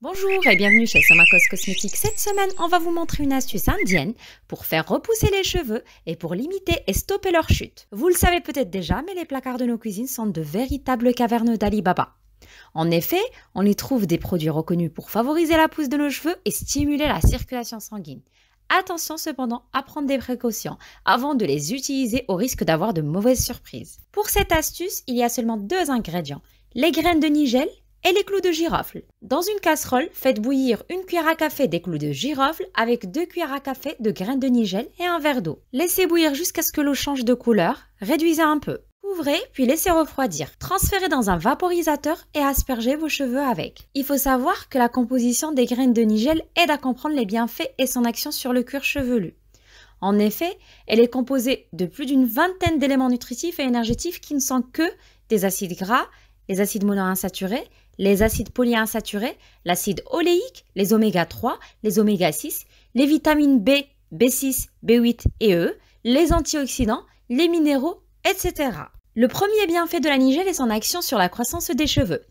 Bonjour et bienvenue chez Somakos Cosmétiques. Cette semaine, on va vous montrer une astuce indienne pour faire repousser les cheveux et pour limiter et stopper leur chute. Vous le savez peut-être déjà, mais les placards de nos cuisines sont de véritables cavernes d'Ali Baba. En effet, on y trouve des produits reconnus pour favoriser la pousse de nos cheveux et stimuler la circulation sanguine. Attention cependant à prendre des précautions avant de les utiliser au risque d'avoir de mauvaises surprises. Pour cette astuce, il y a seulement 2 ingrédients, les graines de nigel et les clous de girofle. Dans une casserole, faites bouillir 1 cuillère à café des clous de girofle avec 2 cuillères à café de graines de nigel et un verre d'eau. Laissez bouillir jusqu'à ce que l'eau change de couleur, réduisez un peu. Couvrez, puis laissez refroidir. Transférez dans un vaporisateur et aspergez vos cheveux avec. Il faut savoir que la composition des graines de nigel aide à comprendre les bienfaits et son action sur le cuir chevelu. En effet, elle est composée de plus d'une vingtaine d'éléments nutritifs et énergétiques qui ne sont que des acides gras, les acides monoinsaturés, les acides polyinsaturés, l'acide oléique, les oméga 3, les oméga 6, les vitamines B, B6, B8 et E, les antioxydants, les minéraux, etc. Le premier bienfait de la nigel est son action sur la croissance des cheveux.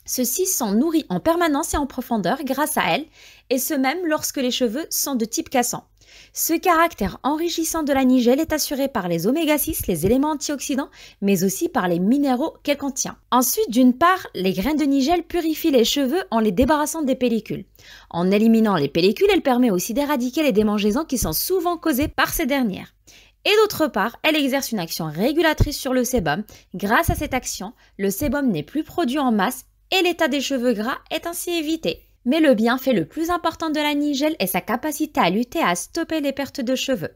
Ceux-ci sont nourris en permanence et en profondeur grâce à elle, et ce même lorsque les cheveux sont de type cassant. Ce caractère enrichissant de la nigel est assuré par les oméga 6, les éléments antioxydants, mais aussi par les minéraux qu'elle contient. Ensuite, d'une part, les graines de nigel purifient les cheveux en les débarrassant des pellicules. En éliminant les pellicules, elle permet aussi d'éradiquer les démangeaisons qui sont souvent causées par ces dernières. Et d'autre part, elle exerce une action régulatrice sur le sébum. Grâce à cette action, le sébum n'est plus produit en masse et l'état des cheveux gras est ainsi évité. Mais le bienfait le plus important de la nigel est sa capacité à lutter et à stopper les pertes de cheveux.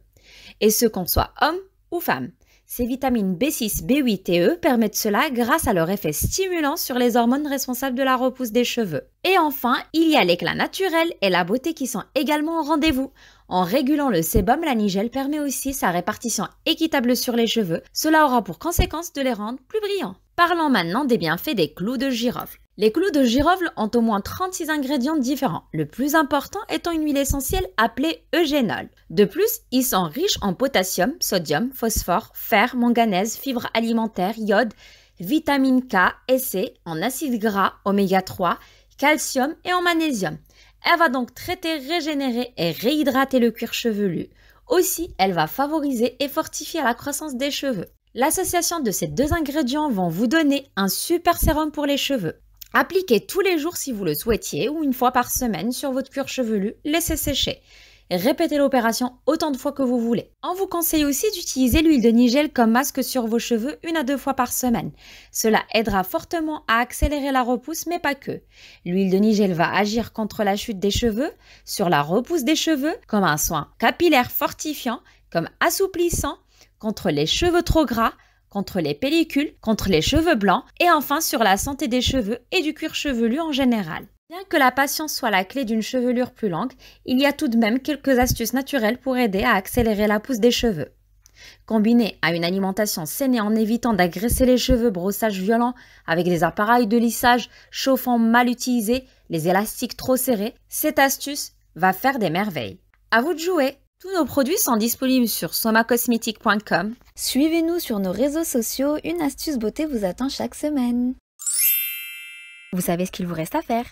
Et ce qu'on soit homme ou femme. Ces vitamines B6, B8 et E permettent cela grâce à leur effet stimulant sur les hormones responsables de la repousse des cheveux. Et enfin, il y a l'éclat naturel et la beauté qui sont également au rendez-vous. En régulant le sébum, la nigel permet aussi sa répartition équitable sur les cheveux. Cela aura pour conséquence de les rendre plus brillants. Parlons maintenant des bienfaits des clous de girofle. Les clous de girofle ont au moins 36 ingrédients différents, le plus important étant une huile essentielle appelée eugénol. De plus, ils sont riches en potassium, sodium, phosphore, fer, manganèse, fibres alimentaires, iode, vitamine K et C, en acides gras, oméga 3, calcium et en magnésium. Elle va donc traiter, régénérer et réhydrater le cuir chevelu. Aussi, elle va favoriser et fortifier la croissance des cheveux. L'association de ces 2 ingrédients vont vous donner un super sérum pour les cheveux. Appliquez tous les jours si vous le souhaitiez ou 1 fois par semaine sur votre cuir chevelu, laissez sécher. Répétez l'opération autant de fois que vous voulez. On vous conseille aussi d'utiliser l'huile de nigel comme masque sur vos cheveux 1 à 2 fois par semaine. Cela aidera fortement à accélérer la repousse, mais pas que. L'huile de nigel va agir contre la chute des cheveux, sur la repousse des cheveux, comme un soin capillaire fortifiant, comme assouplissant, contre les cheveux trop gras, contre les pellicules, contre les cheveux blancs et enfin sur la santé des cheveux et du cuir chevelu en général. Bien que la patience soit la clé d'une chevelure plus longue, il y a tout de même quelques astuces naturelles pour aider à accélérer la pousse des cheveux. Combiné à une alimentation saine et en évitant d'agresser les cheveux, brossage violent avec des appareils de lissage chauffants mal utilisés, les élastiques trop serrés, cette astuce va faire des merveilles. À vous de jouer! Tous nos produits sont disponibles sur somakosmetic.com. Suivez-nous sur nos réseaux sociaux, une astuce beauté vous attend chaque semaine. Vous savez ce qu'il vous reste à faire.